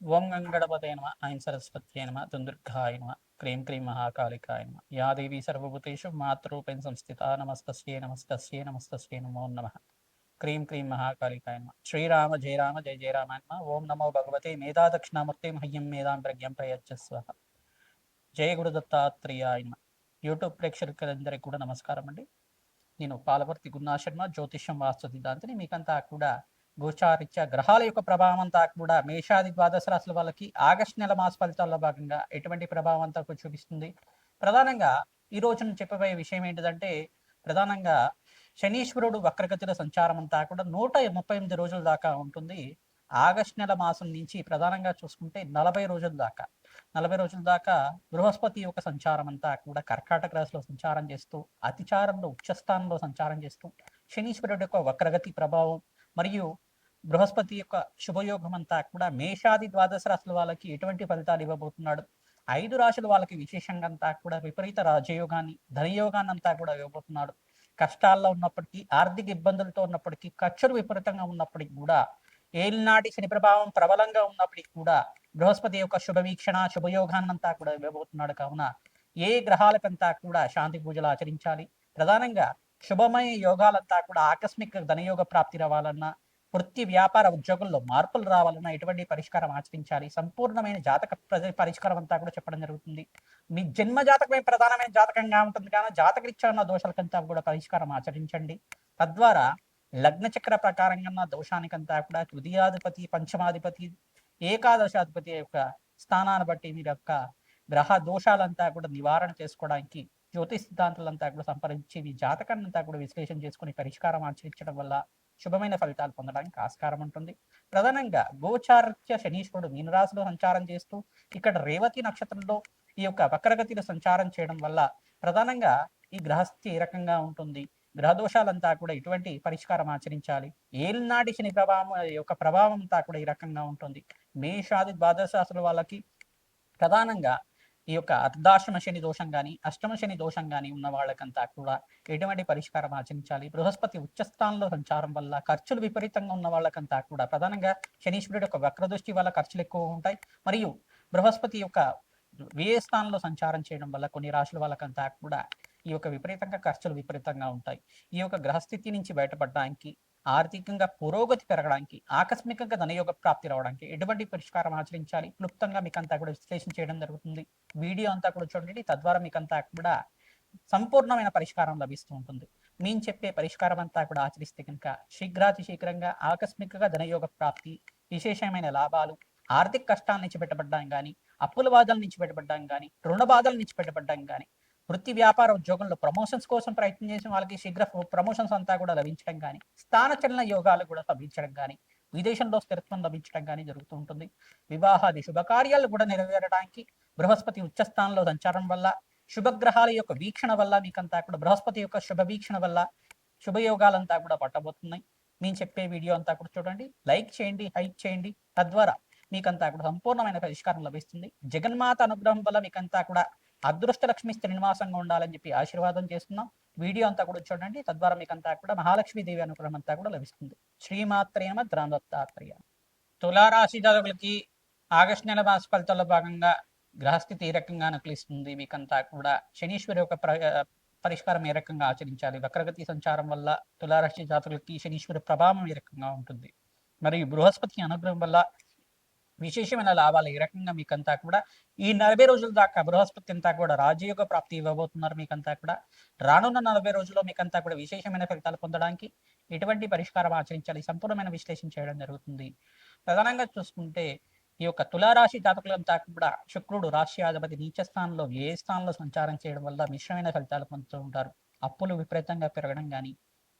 ఓం గంగణపతే నమ ఐం సరస్వత్యై నమ దుందుర్గాయ నమ క్రీం క్రీం మహాకాళికాయ నమ యా దేవీ సర్వభూతేషు మాతృరూపేణ సంస్థితా నమస్తస్యై నమస్తస్యై నమస్తస్యై నమో నమః క్రీం క్రీం మహాకాళికాయ నమ శ్రీరామ జయ రామ జయ జయ రామ నమ ఓం నమో భగవతే మేధా దక్షిణామూర్తి మహ్యం మేధాం ప్రజ్ఞం ప్రయచ్చస్వ జయ గురు దత్తాత్రేయాయ నమ. యూట్యూబ్ ప్రేక్షకులందరికీ కూడా నమస్కారం అండి. నేను పాలవర్తి గున్నా శర్మ, జ్యోతిష్యం వాస్తు సిద్ధాంతిని. మీకంతా కూడా గోచారిత్య గ్రహాల యొక్క ప్రభావం అంతా కూడా మేషాది ద్వాదశ రాశుల వాళ్ళకి ఆగస్టు నెల మాస ఫలితాల్లో భాగంగా ఎటువంటి ప్రభావం అంతా కూడా చూపిస్తుంది. ప్రధానంగా ఈ రోజు నేను చెప్పబోయే విషయం ఏంటిదంటే, ప్రధానంగా శనీశ్వరుడు వక్రగతిలో సంచారం అంతా కూడా 138 రోజుల దాకా ఉంటుంది. ఆగస్టు నెల మాసం నుంచి ప్రధానంగా చూసుకుంటే 40 రోజుల దాకా బృహస్పతి యొక్క సంచారం అంతా కూడా కర్కాటక రాశిలో సంచారం చేస్తూ, అతిచారంలో ఉచ్చస్థానంలో సంచారం చేస్తూ, శనీశ్వరుడు యొక్క వక్రగతి ప్రభావం మరియు బృహస్పతి యొక్క శుభయోగం అంతా కూడా మేషాది ద్వాదశ రాశుల వాళ్ళకి ఎటువంటి ఫలితాలు ఇవ్వబోతున్నాడు, 5 రాశుల వాళ్ళకి విశేషంగా అంతా కూడా విపరీత రాజయోగాన్ని ధనయోగాన్ని అంతా కూడా ఇవ్వబోతున్నాడు. కష్టాల్లో ఉన్నప్పటికీ, ఆర్థిక ఇబ్బందులతో ఉన్నప్పటికీ, ఖర్చులు విపరీతంగా ఉన్నప్పటికీ కూడా, ఏలినాటి శని ప్రభావం ప్రబలంగా ఉన్నప్పటికీ కూడా బృహస్పతి యొక్క శుభవీక్షణ శుభయోగాన్నంతా కూడా ఇవ్వబోతున్నాడు. కావున ఏ గ్రహాలకంతా కూడా శాంతి పూజలు ఆచరించాలి, ప్రధానంగా శుభమయ యోగాలంతా కూడా ఆకస్మిక ధనయోగ ప్రాప్తి రావాలన్నా, వృత్తి వ్యాపార ఉద్యోగుల్లో మార్పులు రావాలన్నా ఎటువంటి పరిష్కారం ఆచరించాలి, సంపూర్ణమైన జాతక పరిష్కారం అంతా కూడా చెప్పడం జరుగుతుంది. మీ జన్మ జాతకమే ప్రధానమైన జాతకంగా ఉంటుంది కానీ జాతకరీత్యా ఉన్న దోషాలకంతా కూడా పరిష్కారం ఆచరించండి. తద్వారా లగ్న చక్ర ప్రకారంగా దోషానికంతా కూడా తృతీయాధిపతి, పంచమాధిపతి, ఏకాదశాధిపతి యొక్క స్థానాన్ని బట్టి మీరు యొక్క గ్రహ దోషాలంతా కూడా నివారణ చేసుకోవడానికి జ్యోతిష్ సిద్ధాంతాలంతా కూడా సంప్రదించి మీ జాతకాన్ని అంతా కూడా విశ్లేషణ చేసుకుని పరిష్కారం ఆచరించడం వల్ల శుభమైన ఫలితాలు పొందడానికి ఆస్కారం ఉంటుంది. ప్రధానంగా గోచారత్య శనీశ్వరుడు మీనరాశిలో సంచారం చేస్తూ ఇక్కడ రేవతి నక్షత్రంలో ఈ యొక్క వక్రగతిలో సంచారం చేయడం వల్ల ప్రధానంగా ఈ గ్రహస్థితి ఏ రకంగా ఉంటుంది, గ్రహదోషాలంతా కూడా ఇటువంటి పరిష్కారం ఆచరించాలి, ఏలినాటి శని ప్రభావం యొక్క ప్రభావం అంతా కూడా ఈ రకంగా ఉంటుంది. మేషాది ద్వాదశ రాశుల వాళ్ళకి ప్రధానంగా ఈ యొక్క అర్ధాశ్రమ శని దోషం కానీ అష్టమ శని దోషం కానీ ఉన్న వాళ్ళకంతా కూడా ఎటువంటి పరిష్కారం ఆచరించాలి, బృహస్పతి ఉచ్చస్థానంలో సంచారం వల్ల ఖర్చులు విపరీతంగా ఉన్న వాళ్ళకంతా కూడా ప్రధానంగా శనీశ్వరుడు యొక్క వక్రదృష్టి వల్ల ఖర్చులు ఎక్కువ ఉంటాయి, మరియు బృహస్పతి యొక్క వ్యయ స్థానంలో సంచారం చేయడం వల్ల కొన్ని రాశుల వాళ్ళకంతా కూడా ఈ యొక్క విపరీతంగా ఖర్చులు విపరీతంగా ఉంటాయి. ఈ యొక్క గ్రహస్థితి నుంచి బయటపడడానికి, ఆర్థికంగా పురోగతి పెరగడానికి, ఆకస్మికంగా ధనయోగ ప్రాప్తి రావడానికి ఎటువంటి పరిష్కారం ఆచరించాలి క్లుప్తంగా మీకు అంతా కూడా విశ్లేషణ చేయడం జరుగుతుంది. వీడియో అంతా కూడా చూడండి, తద్వారా మీకు అంతా కూడా సంపూర్ణమైన పరిష్కారం లభిస్తూ ఉంటుంది. మేము చెప్పే పరిష్కారం అంతా కూడా ఆచరిస్తే కనుక శీఘ్రాతి శీఘ్రంగా ఆకస్మికంగా ధనయోగ ప్రాప్తి, విశేషమైన లాభాలు, ఆర్థిక కష్టాల నుంచి బయటపడడం కానీ, అప్పుల బాధల నుంచి బయటపడడం కానీ, రుణ బాధల నుంచి బయటపడడం కానీ, వృత్తి వ్యాపార ఉద్యోగంలో ప్రమోషన్స్ కోసం ప్రయత్నం చేసిన వాళ్ళకి శీఘ్ర ప్రమోషన్స్ అంతా కూడా లభించడం కానీ, స్థానచలన యోగాలు కూడా లభించడం కానీ, విదేశంలో స్థిరత్వం లభించడం కానీ జరుగుతూ ఉంటుంది. వివాహాది శుభకార్యాలు కూడా నెరవేరడానికి బృహస్పతి ఉచ్చస్థానంలో సంచారం వల్ల, శుభగ్రహాల యొక్క వీక్షణ వల్ల మీకంతా కూడా బృహస్పతి యొక్క శుభ వీక్షణ వల్ల శుభయోగాలంతా కూడా పట్టబోతున్నాయి. మేము చెప్పే వీడియో అంతా కూడా చూడండి, లైక్ చేయండి, హైప్ చేయండి, తద్వారా మీకంతా కూడా సంపూర్ణమైన పరిష్కారం లభిస్తుంది. జగన్మాత అనుగ్రహం వల్ల మీకంతా కూడా అదృష్ట లక్ష్మి శ్రీనివాసంగా ఉండాలని చెప్పి ఆశీర్వాదం చేస్తున్నాం. వీడియో అంతా కూడా చూడండి, తద్వారా మీకంతా కూడా మహాలక్ష్మీదేవి అనుగ్రహం అంతా కూడా లభిస్తుంది. శ్రీమాత్రేమ ద్రాందత్తాత్రేయ. తులారాశి జాతకులకి ఆగస్టు నెల మాస ఫలితాల్లో భాగంగా గ్రహస్థితి ఏ రకంగా అనుకూలిస్తుంది, మీకంతా కూడా శనీశ్వరి యొక్క పరిష్కారం ఏ రకంగా ఆచరించాలి, వక్రగతి సంచారం వల్ల తులారాశి జాతకులకి శనీశ్వరి ప్రభావం ఏ రకంగా ఉంటుంది, మరియు బృహస్పతి అనుగ్రహం వల్ల విశేషమైన లాభాలు ఈ రకంగా మీకంతా కూడా ఈ 40 రోజుల దాకా బృహస్పతి అంతా కూడా రాజయోగ ప్రాప్తి ఇవ్వబోతున్నారు. మీకంతా కూడా రానున్న 40 రోజుల్లో మీకంతా కూడా విశేషమైన ఫలితాలు పొందడానికి ఎటువంటి పరిష్కారం ఆచరించాలి సంపూర్ణమైన విశ్లేషణ చేయడం జరుగుతుంది. ప్రధానంగా చూసుకుంటే ఈ యొక్క తులారాశి జాతకులంతా కూడా శుక్రుడు రాష్ట్రాధిపతి నీచ స్థానంలో వ్యయ స్థానంలో సంచారం చేయడం వల్ల మిశ్రమైన ఫలితాలు పొందుతూ ఉంటారు. అప్పులు విపరీతంగా పెరగడం కానీ,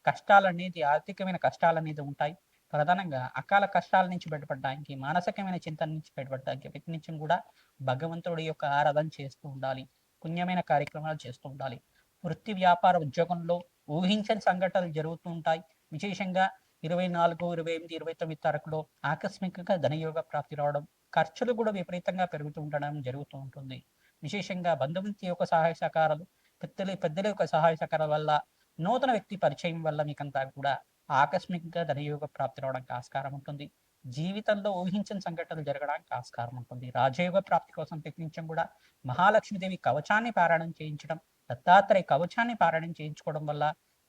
కష్టాలనేది ఆర్థికమైన కష్టాలనేది ఉంటాయి. ప్రధానంగా అకాల కష్టాల నుంచి బయటపడడానికి, మానసికమైన చింతన నుంచి బయటపడడానికి ప్రతినిత్యం కూడా భగవంతుడి యొక్క ఆరాధన చేస్తూ ఉండాలి, పుణ్యమైన కార్యక్రమాలు చేస్తూ ఉండాలి. వృత్తి వ్యాపార ఉద్యోగంలో ఊహించని సంఘటనలు జరుగుతూ ఉంటాయి. విశేషంగా 24, 28, 29 తారీఖులో ఆకస్మికంగా ధనయోగ ప్రాప్తి రావడం, ఖర్చులు కూడా విపరీతంగా పెరుగుతూ ఉండడం జరుగుతూ ఉంటుంది. విశేషంగా బంధుమిత్రుల యొక్క సహాయ సహకారాలు, పెద్దల యొక్క సహాయ సహకారాల వల్ల, నూతన వ్యక్తి పరిచయం వల్ల మీకంతా కూడా ఆకస్మికంగా ధనయోగ ప్రాప్తి రావడానికి ఆస్కారం ఉంటుంది. జీవితంలో ఊహించని సంఘటనలు జరగడానికి ఆస్కారం ఉంటుంది. రాజయోగ ప్రాప్తి కోసం ప్రయత్నించడం కూడా మహాలక్ష్మీదేవి కవచాన్ని పారాయణం చేయించడం, దత్తాత్రేయ కవచాన్ని పారాయణం చేయించుకోవడం వల్ల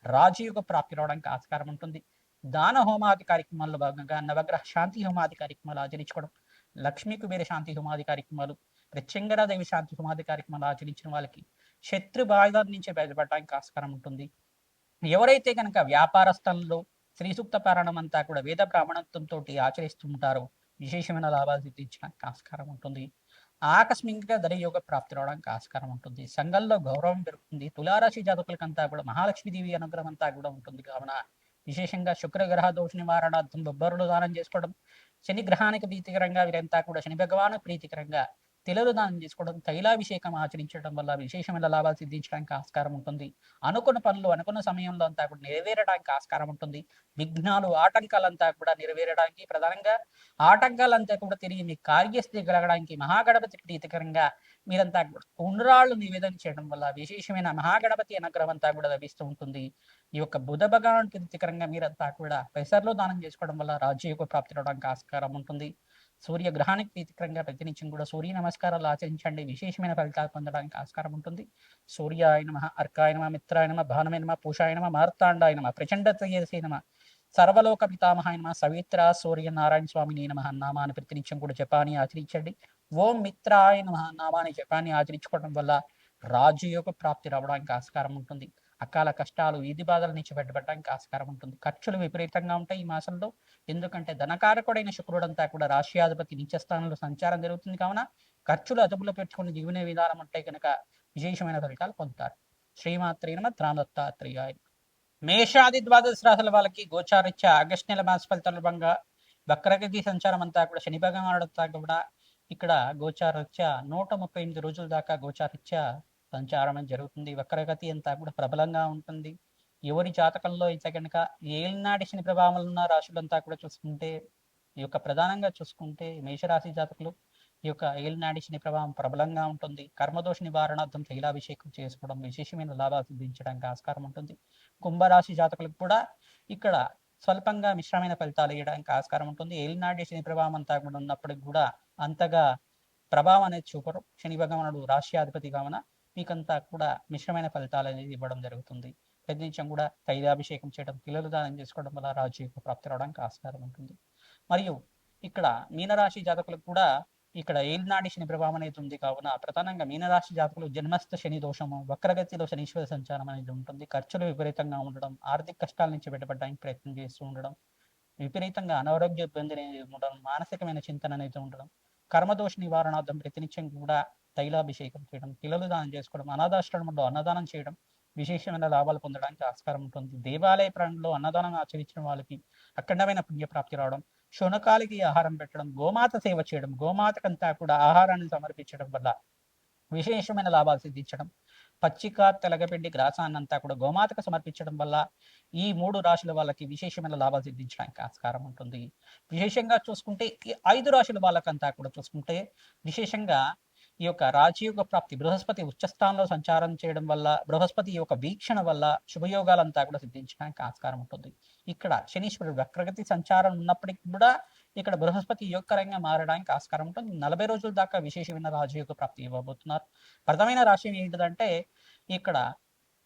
రాజయోగ ప్రాప్తి రావడానికి ఆస్కారం ఉంటుంది. దాన హోమాది కార్యక్రమాల్లో భాగంగా నవగ్రహ శాంతి హోమాది కార్యక్రమాలు ఆచరించుకోవడం, లక్ష్మీ కుబేర శాంతి హోమాది కార్యక్రమాలు, ప్రత్యంగరాదేవి శాంతి హోమాది కార్యక్రమాలు ఆచరించిన వాళ్ళకి శత్రు బాధల నుంచి బయటపడడానికి ఆస్కారం ఉంటుంది. ఎవరైతే కనుక వ్యాపారస్థలంలో శ్రీ సూక్త పారాయణం అంతా కూడా వేద బ్రాహ్మణత్వంతో ఆచరిస్తుంటారో విశేషమైన లాభాలు సిద్ధించడానికి ఆస్కారం ఉంటుంది. ఆకస్మికంగా ధనయోగ ప్రాప్తి రావడానికి ఆస్కారం ఉంటుంది. సంఘంలో గౌరవం పెరుగుతుంది. తులారాశి జాతకులకంతా కూడా మహాలక్ష్మీదేవి అనుగ్రహం అంతా కూడా ఉంటుంది. కావున విశేషంగా శుక్రగ్రహ దోష నివారణార్థం బొబ్బరులు దానం చేసుకోవడం, శని గ్రహానికి ప్రీతికరంగా వీరంతా కూడా శని భగవాను ప్రీతికరంగా తిలలు దానం చేసుకోవడం, తైలాభిషేకం ఆచరించడం వల్ల విశేషమైన లాభాలు సిద్ధించడానికి ఆస్కారం ఉంటుంది. అనుకున్న పనులు అనుకున్న సమయంలో అంతా కూడా నెరవేరడానికి ఆస్కారం ఉంటుంది. విఘ్నాలు ఆటంకాలంతా కూడా నెరవేరడానికి, ప్రధానంగా ఆటంకాలంతా కూడా తిరిగి మీ కార్యస్థితి కలగడానికి మహాగణపతి ప్రీతికరంగా మీరంతా ఉండ్రాళ్ళు నివేదన చేయడం వల్ల విశేషమైన మహాగణపతి అనుగ్రహం అంతా కూడా లభిస్తూ ఉంటుంది. ఈ యొక్క బుధ భగవాన్ ప్రీతికరంగా మీరంతా కూడా పెసర్లో దానం చేసుకోవడం వల్ల రాజ్యయోగ ప్రాప్తి రావడానికి ఆస్కారం ఉంటుంది. సూర్య గ్రహానికి ప్రీతికరంగా ప్రతినిత్యం కూడా సూర్య నమస్కారాలు ఆచరించండి. విశేషమైన ఫలితాలు పొందడానికి ఆస్కారం ఉంటుంది. సూర్యాయ నమః, అర్కాయ నమః, మిత్రాయ నమః, భానమే నమః, పూషాయ నమః, మార్తాండాయ నమః, ప్రచండ తేజసే నమః, సర్వలోక పితామహాయ నమః, సవిత్ర సూర్య నారాయణ స్వామిని నమః నామాన్ని ప్రతినిత్యం కూడా జపాన్ని ఆచరించండి. ఓం మిత్రాయ నమః నామాన్ని జపాన్ని ఆచరించుకోవడం వల్ల రాజయోగ ప్రాప్తి రావడానికి ఆస్కారం ఉంటుంది. అకాల కష్టాలు, వీధి బాధల నుంచి బయటపడడానికి ఆస్కారం ఉంటుంది. ఖర్చులు విపరీతంగా ఉంటాయి ఈ మాసంలో. ఎందుకంటే ధనకారకుడైన శుక్రుడంతా కూడా రాష్ట్రాధిపతి నీచస్థానంలో సంచారం జరుగుతుంది. కావున ఖర్చులు అదుపులో పెట్టుకుని జీవన విధానం ఉంటే కనుక విశేషమైన ఫలితాలు పొందుతారు. శ్రీమాత్రే నమః, త్రాదత్తాత్రేయాయ. మేషాది ద్వాదశ రాశుల వాళ్ళకి గోచారిత్య ఆగస్టు నెల మాస ఫలితాల భాగంగా వక్రగతి సంచారం అంతా కూడా శని భగవానుడంతా కూడా ఇక్కడ గోచారిత్య 138 రోజుల దాకా గోచారిత్య సంచారం జరుగుతుంది. వక్రగతి అంతా కూడా ప్రబలంగా ఉంటుంది. ఎవరి జాతకంలో అయితే కనుక ఏలినాటి శని ప్రభావం ఉన్న రాశులంతా కూడా చూసుకుంటే, ఈ యొక్క ప్రధానంగా చూసుకుంటే మేషరాశి జాతకులు ఈ యొక్క ఏలినాటి శని ప్రభావం ప్రబలంగా ఉంటుంది. కర్మదోష నివారణార్థం తైలాభిషేకం చేసుకోవడం విశేషమైన లాభాలు సిద్ధించడానికి ఆస్కారం ఉంటుంది. కుంభరాశి జాతకులకు కూడా ఇక్కడ స్వల్పంగా మిశ్రమైన ఫలితాలు ఇవ్వడానికి ఆస్కారం ఉంటుంది. ఏలినాటి శని ప్రభావం అంతా కూడా ఉన్నప్పటికి కూడా అంతగా ప్రభావం అనేది చూపరు. శని భగవానుడు రాష్ట్రాధిపతి కావున మీకంతా కూడా మిశ్రమైన ఫలితాలు అనేది ఇవ్వడం జరుగుతుంది. ప్రతినిత్యం కూడా తైలాభిషేకం చేయడం, పిల్లలు దానం చేసుకోవడం వల్ల రాజయోగ ప్రాప్తి రావడానికి ఆస్కారం ఉంటుంది. మరియు ఇక్కడ మీనరాశి జాతకులకు కూడా ఇక్కడ ఏలినాటి శని ప్రభావం అనేది ఉంది. కావున ప్రధానంగా మీనరాశి జాతకులు జన్మస్థ శని దోషము, వక్రగతిలో శనీశ్వర సంచారం అనేది ఉంటుంది. ఖర్చులు విపరీతంగా ఉండడం, ఆర్థిక కష్టాల నుంచి బయటపడడానికి ప్రయత్నం చేస్తూ ఉండడం, విపరీతంగా అనారోగ్య ఇబ్బంది అనేది ఉండడం, మానసికమైన చింతన అనేది ఉండడం, కర్మదోష నివారణార్థం ప్రతినిత్యం కూడా తైలాభిషేకం చేయడం, పిల్లలు దానం చేసుకోవడం, అనాథాశ్రమంలో అన్నదానం చేయడం విశేషమైన లాభాలు పొందడానికి ఆస్కారం ఉంటుంది. దేవాలయ ప్రాంతంలో అన్నదానం ఆచరించిన వాళ్ళకి అఖండమైన పుణ్యప్రాప్తి రావడం, శునకాలకి ఆహారం పెట్టడం, గోమాత సేవ చేయడం, గోమాతకంతా కూడా ఆహారాన్ని సమర్పించడం వల్ల విశేషమైన లాభాలు సిద్ధించడం, పచ్చిక తెలగపిండి గ్రాసాన్నంతా కూడా గోమాతకు సమర్పించడం వల్ల ఈ 3 రాశుల వాళ్ళకి విశేషమైన లాభాలు సిద్ధించడానికి ఆస్కారం ఉంటుంది. విశేషంగా చూసుకుంటే ఈ 5 రాశుల వాళ్ళకంతా కూడా చూసుకుంటే విశేషంగా ఈ యొక్క రాజయోగ ప్రాప్తి బృహస్పతి ఉచ్చస్థానంలో సంచారం చేయడం వల్ల, బృహస్పతి యొక్క వీక్షణ వల్ల శుభయోగాలంతా కూడా సిద్ధించడానికి ఆస్కారం ఉంటుంది. ఇక్కడ శనీశ్వరుడు వక్రగతి సంచారం ఉన్నప్పటికీ కూడా ఇక్కడ బృహస్పతి యోగకరంగా మారడానికి ఆస్కారం ఉంటుంది. 40 రోజుల దాకా విశేషమైన రాజయోగ ప్రాప్తి ఇవ్వబోతున్నారు. ప్రథమైన రాశి ఏంటిదంటే ఇక్కడ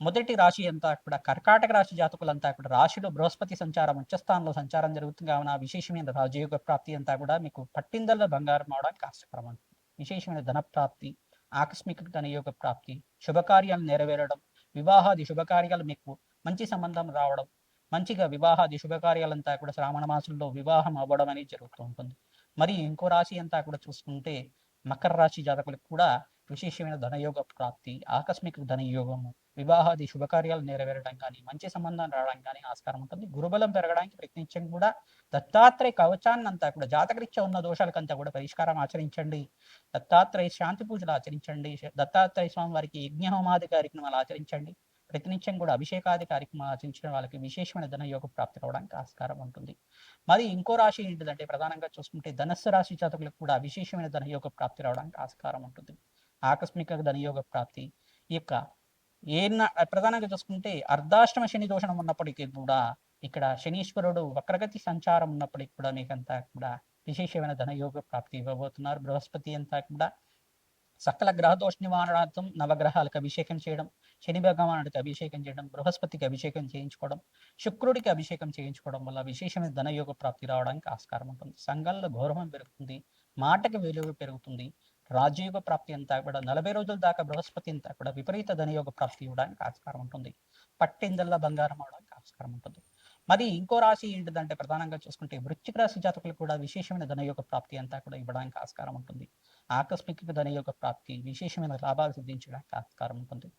మొదటి రాశి అంతా కూడా కర్కాటక రాశి జాతకులంతా కూడా రాశిలో బృహస్పతి సంచారం ఉచ్చస్థానంలో సంచారం జరుగుతుంది. కావున విశేషమైన రాజయోగ ప్రాప్తి అంతా కూడా మీకు పట్టిందల్లో బంగారం అవడానికి ఆస్కారం ఉంటుంది. విశేషమైన ధన ప్రాప్తి, ఆకస్మిక ధనయోగ ప్రాప్తి, శుభకార్యాలు నెరవేరడం, వివాహాది శుభకార్యాలు మీకు మంచి సంబంధం రావడం, మంచిగా వివాహాది శుభకార్యాలంతా కూడా శ్రావణ మాసంలో వివాహం అవ్వడం అనేది జరుగుతూ ఉంటుంది. మరి ఇంకో రాశి అంతా కూడా చూసుకుంటే మకర రాశి జాతకులకు కూడా విశేషమైన ధనయోగ ప్రాప్తి, ఆకస్మిక ధనయోగము, వివాహాది శుభకార్యాలు నెరవేరడం కానీ, మంచి సంబంధం రావడం కానీ ఆస్కారం ఉంటుంది. గురుబలం పెరగడానికి ప్రయత్నించడం కూడా దత్తాత్రేయ కవచాన్ని అంతా కూడా జాతకరీత్యా ఉన్న దోషాలకంతా కూడా పరిష్కారం ఆచరించండి. దత్తాత్రేయ శాంతి పూజలు ఆచరించండి. దత్తాత్రేయ స్వామి వారికి యజ్ఞహోమాది కార్యక్రమాలు ఆచరించండి. ప్రతినిత్యం కూడా అభిషేకాది కార్యక్రమాలు ఆచరించిన వాళ్ళకి విశేషమైన ధనయోగ ప్రాప్తి రావడానికి ఆస్కారం ఉంటుంది. మరి ఇంకో రాశి ఏంటిదంటే ప్రధానంగా చూసుకుంటే ధనస్సు రాశి జాతకులకు కూడా విశేషమైన ధనయోగ ప్రాప్తి రావడానికి ఆస్కారం ఉంటుంది. ఆకస్మిక ధనయోగ ప్రాప్తి ఈ యొక్క ప్రధానంగా చూసుకుంటే అర్ధాష్టమ శని దోషణం ఉన్నప్పటికీ కూడా ఇక్కడ శనీశ్వరుడు వక్రగతి సంచారం ఉన్నప్పటికి కూడా మీకంతా కూడా విశేషమైన ధనయోగ ప్రాప్తి ఇవ్వబోతున్నారు. బృహస్పతి అంతా కూడా సకల గ్రహదోష నివారణార్థం నవగ్రహాలకు అభిషేకం చేయడం, శని భగవానుడికి అభిషేకం చేయడం, బృహస్పతికి అభిషేకం చేయించుకోవడం, శుక్రుడికి అభిషేకం చేయించుకోవడం వల్ల విశేషమైన ధనయోగ ప్రాప్తి రావడానికి ఆస్కారం ఉంటుంది. సంఘంలో గౌరవం పెరుగుతుంది, మాటకి విలువ పెరుగుతుంది. రాజయోగ ప్రాప్తి అంతా కూడా 40 రోజుల దాకా బృహస్పతి అంతా కూడా విపరీత ధనయోగ ప్రాప్తి ఇవ్వడానికి ఆస్కారం ఉంటుంది. పట్టిందల్లా బంగారం అవడానికి ఆస్కారం ఉంటుంది. మరి ఇంకో రాశి ఏంటిదంటే ప్రధానంగా చూసుకుంటే వృశ్చిక రాశి జాతకులు కూడా విశేషమైన ధనయోగ ప్రాప్తి అంతా కూడా ఇవ్వడానికి ఆస్కారం ఉంటుంది. ఆకస్మిక ధనయోగ ప్రాప్తి, విశేషమైన లాభాలు సిద్ధించడానికి ఆస్కారం ఉంటుంది.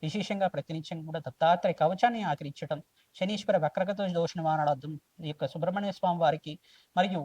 విశేషంగా ప్రతినిత్యం కూడా దత్తాత్రేయ కవచాన్ని ఆచరించడం, శనీశ్వర వక్రగత దోష నివారణార్థం ఈ యొక్క సుబ్రహ్మణ్య స్వామి వారికి మరియు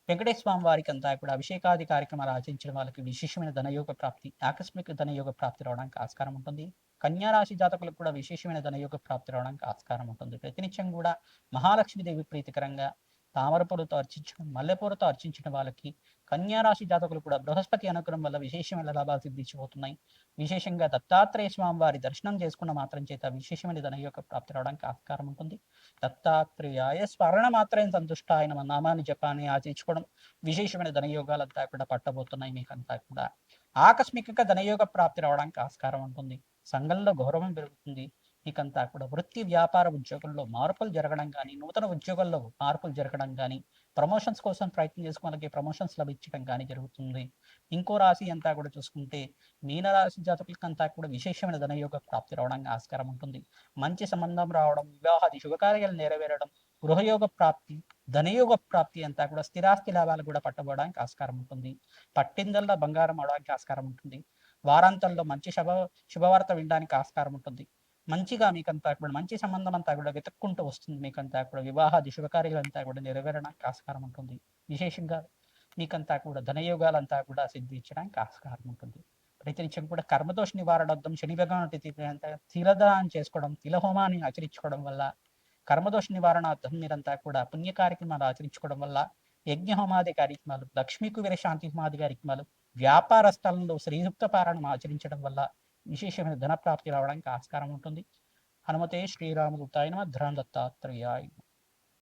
వెంకటేశ్వర స్వామి వారికి అంతా కూడా అభిషేకాది కార్యక్రమాలు ఆచరించడం వాళ్ళకి విశేషమైన ధనయోగ ప్రాప్తి, ఆకస్మిక ధనయోగ ప్రాప్తి రావడానికి ఆస్కారం ఉంటుంది. కన్యా రాశి జాతకులకు కూడా విశేషమైన ధనయోగ ప్రాప్తి రావడానికి ఆస్కారం ఉంటుంది. ప్రతినిత్యం కూడా మహాలక్ష్మీదేవి ప్రీతికరంగా తామరపూలతో అర్చించడం, మల్లెపూలతో అర్చించిన వాళ్ళకి కన్యా రాశి జాతకులు కూడా బృహస్పతి అనుగ్రహం వల్ల విశేషమైన లాభాలు సిద్ధించబోతున్నాయి. విశేషంగా దత్తాత్రేయ స్వామి వారి దర్శనం చేసుకున్న మాత్రం చేత విశేషమైన ధనయోగ ప్రాప్తి రావడానికి ఆస్కారం ఉంటుంది. దత్తాత్రేయాయ స్మరణ మాత్రం సంతుష్ట ఆయన నామాన్ని జపాన్ని ఆచరించుకోవడం విశేషమైన ధనయోగాలంతా కూడా పట్టబోతున్నాయి. మీకంతా కూడా ఆకస్మికంగా ధనయోగ ప్రాప్తి రావడానికి ఆస్కారం ఉంటుంది. సంఘంలో గౌరవం పెరుగుతుంది. మీకంతా కూడా వృత్తి వ్యాపార ఉద్యోగుల్లో మార్పులు జరగడం కానీ, నూతన ఉద్యోగాల్లో మార్పులు జరగడం కానీ, ప్రమోషన్స్ కోసం ప్రయత్నం చేసుకున్న వాళ్ళకి ప్రమోషన్స్ లభించడం కానీ జరుగుతుంది. ఇంకో రాశి అంతా కూడా చూసుకుంటే మీనరాశి జాతకులకి అంతా కూడా విశేషమైన ధనయోగ ప్రాప్తి రావడానికి ఆస్కారం ఉంటుంది. మంచి సంబంధం రావడం, వివాహాది శుభకార్యాలు నెరవేరడం, గృహయోగ ప్రాప్తి, ధనయోగ ప్రాప్తి అంతా కూడా స్థిరాస్తి లాభాలు కూడా పట్టబోవడానికి ఆస్కారం ఉంటుంది. పట్టిందల్లా బంగారం అవడానికి ఆస్కారం ఉంటుంది. వారాంతంలో మంచి శుభవార్త వినడానికి ఆస్కారం ఉంటుంది. మంచిగా మీకంతా కూడా మంచి సంబంధం అంతా కూడా వెతుక్కుంటూ వస్తుంది. మీకంతా కూడా వివాహాది శుభకార్యాలంతా కూడా నెరవేరడానికి ఆస్కారం ఉంటుంది. విశేషంగా మీకంతా కూడా ధనయోగాలంతా కూడా సిద్ధించడానికి ఆస్కారం ఉంటుంది. ప్రతినిత్యం కూడా కర్మదోష నివారణార్థం శని భగవానుడి తిలదానం చేసుకోవడం, తిలహోమాన్ని ఆచరించుకోవడం వల్ల, కర్మదోష నివారణార్థం మీరంతా కూడా పుణ్య కార్యక్రమాలు ఆచరించుకోవడం వల్ల, యజ్ఞ హోమాది కార్యక్రమాలు, లక్ష్మీ కుబేర శాంతి హోమాది కార్యక్రమాలు, వ్యాపార స్థలంలో శ్రీయుక్త పారాయణం ఆచరించడం వల్ల విశేషమైన ధన ప్రాప్తి రావడానికి ఆస్కారం ఉంటుంది. హనుమతే శ్రీరామదూతాయ నమః. ధర్మ దత్తాత్రేయాయ.